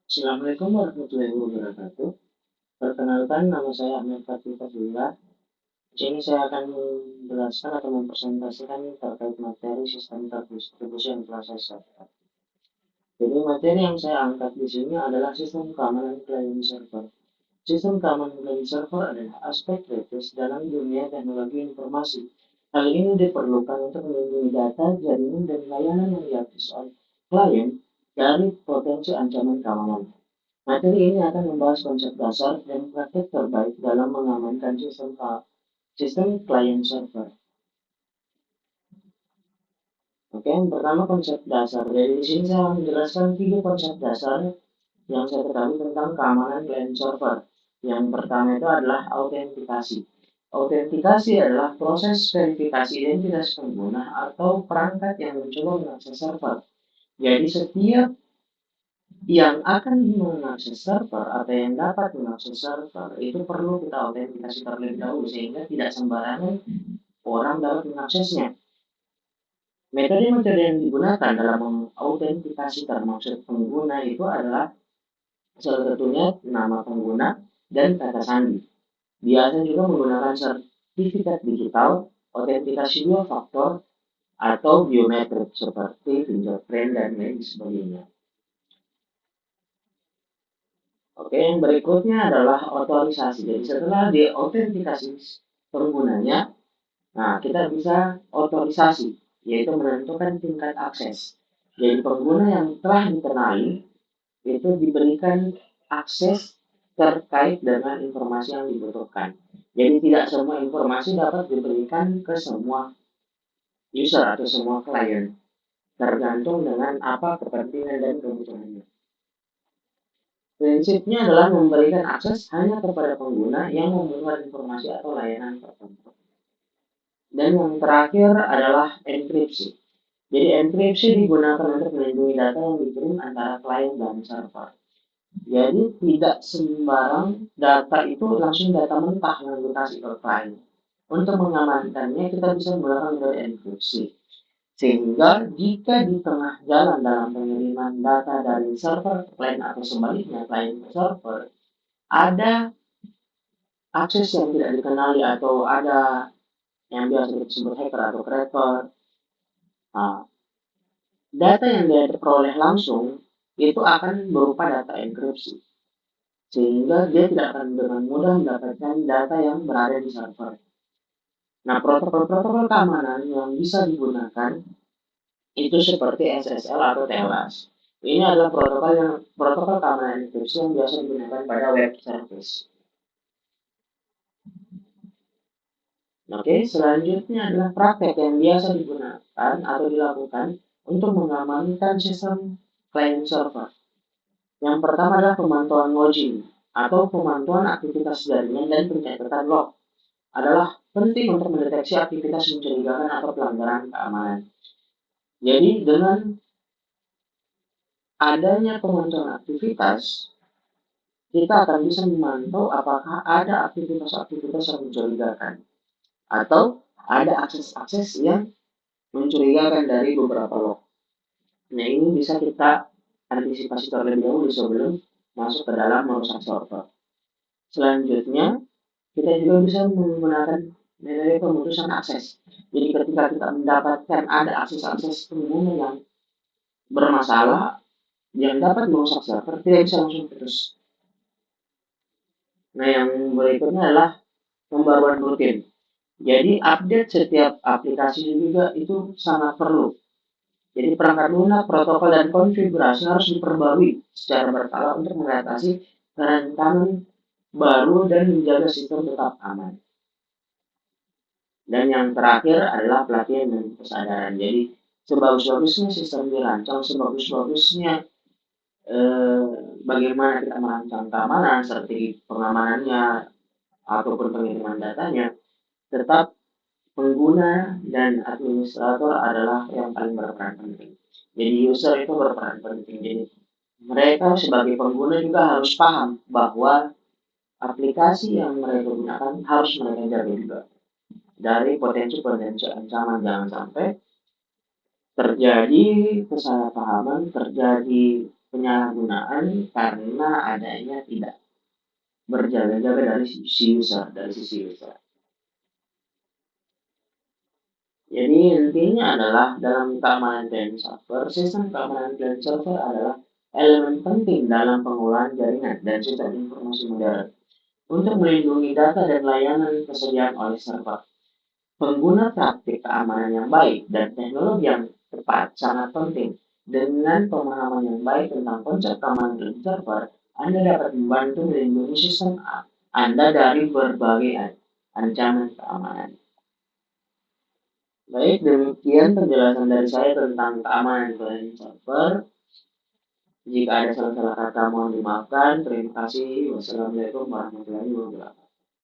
Assalamualaikum warahmatullahi wabarakatuh. Perkenalkan, nama saya Ahmad Fatih Fadillah. Di sini saya akan menjelaskan atau mempresentasikan terkait materi sistem terdistribusi yang telah saya siapkan. Jadi materi yang saya angkat di sini adalah sistem keamanan client server. Sistem keamanan client server adalah aspek kritis dalam dunia teknologi informasi. Hal ini diperlukan untuk melindungi data, jaringan, dan layanan yang diakses oleh klien dari potensi ancaman keamanan. Materi ini akan membahas konsep dasar dan praktik terbaik dalam mengamankan sistem client server. Oke, yang pertama konsep dasar. Jadi di sini saya menjelaskan tiga konsep dasar yang saya ketahui tentang keamanan client server. Yang pertama itu adalah autentikasi. Autentikasi adalah proses verifikasi identitas pengguna atau perangkat yang mencoba mengakses server. Jadi setiap yang akan mengakses server atau yang dapat mengakses server itu perlu kita autentikasi terlebih dahulu sehingga tidak sembarangan orang dapat mengaksesnya. Metode-metode yang digunakan dalam mengautentikasi termasuk pengguna itu adalah salah satunya nama pengguna dan kata sandi. Biasanya juga menggunakan sertifikat digital, autentikasi dua faktor, atau biometrik seperti fingerprint dan lain sebagainya. Oke, yang berikutnya adalah otorisasi. Jadi setelah diautentikasi penggunanya, nah kita bisa otorisasi, yaitu menentukan tingkat akses. Jadi pengguna yang telah dikenali itu diberikan akses terkait dengan informasi yang dibutuhkan. Jadi tidak semua informasi dapat diberikan ke semua user atau semua klien, tergantung dengan apa kepentingan dan kebutuhannya. Prinsipnya adalah memberikan akses hanya kepada pengguna yang membutuhkan informasi atau layanan tertentu. Dan yang terakhir adalah enkripsi. Jadi enkripsi digunakan untuk melindungi data yang dikirim antara klien dan server. Jadi tidak sembarang data itu langsung data mentah yang dikasih ke klien. Untuk mengamankannya kita bisa menggunakan metode enkripsi. Sehingga jika di tengah jalan dalam pengiriman data dari server ke klien atau sebaliknya klien ke server, ada akses yang tidak dikenali atau ada yang biasa disebut hacker atau cracker. Nah, data yang dia peroleh langsung itu akan berupa data enkripsi, sehingga dia tidak akan dengan mudah mendapatkan data yang berada di server. Nah, protokol-protokol keamanan yang bisa digunakan itu seperti SSL atau TLS. Ini adalah protokol keamanan enkripsi yang biasa digunakan pada web service. Oke, selanjutnya adalah praktek yang biasa digunakan atau dilakukan untuk mengamankan sistem client server. Yang pertama adalah pemantauan logging atau pemantauan aktivitas jaringan dan pencatatan log adalah penting untuk mendeteksi aktivitas mencurigakan atau pelanggaran keamanan. Jadi dengan adanya pemantauan aktivitas, kita akan bisa memantau apakah ada aktivitas-aktivitas yang mencurigakan atau ada akses-akses yang mencurigakan dari beberapa log. Nah, ini bisa kita antisipasi terlebih dahulu sebelum masuk ke dalam merusak server. Selanjutnya, kita juga bisa menggunakan metode pemutusan akses. Jadi ketika kita mendapatkan ada akses-akses pengguna yang bermasalah, yang dapat merusak server, tidak bisa langsung putus. Nah, yang berikutnya adalah pembaruan rutin. Jadi update setiap aplikasi juga itu sangat perlu. Jadi perangkat lunak, protokol, dan konfigurasi harus diperbarui secara berkala untuk mengatasi kerentanan baru dan menjaga sistem tetap aman. Dan yang terakhir adalah pelatihan dan kesadaran. Jadi sebagus-bagusnya sistem dirancang, sebagus-bagusnya eh, bagaimana kita merancang keamanan, seperti pengamanannya ataupun pengiriman datanya, tetap pengguna dan administrator adalah yang paling berperan penting. Jadi user itu berperan penting. Jadi mereka sebagai pengguna juga harus paham bahwa aplikasi yang mereka gunakan harus mereka jaga juga dari potensi-potensi ancaman. Jangan sampai terjadi kesalahpahaman, terjadi penyalahgunaan karena adanya tidak berjaga-jaga dari sisi user. Jadi intinya adalah dalam keamanan client server, sistem keamanan client server adalah elemen penting dalam pengolahan jaringan dan sistem informasi modern untuk melindungi data dan layanan kesediaan oleh server. Pengguna praktik keamanan yang baik dan teknologi yang tepat sangat penting. Dengan pemahaman yang baik tentang konsep keamanan client server, Anda dapat membantu melindungi sistem Anda dari berbagai ancaman keamanan. Baik, demikian penjelasan dari saya tentang keamanan client server. Jika ada salah-salah kata mohon dimaafkan. Terima kasih. Wassalamualaikum warahmatullahi wabarakatuh.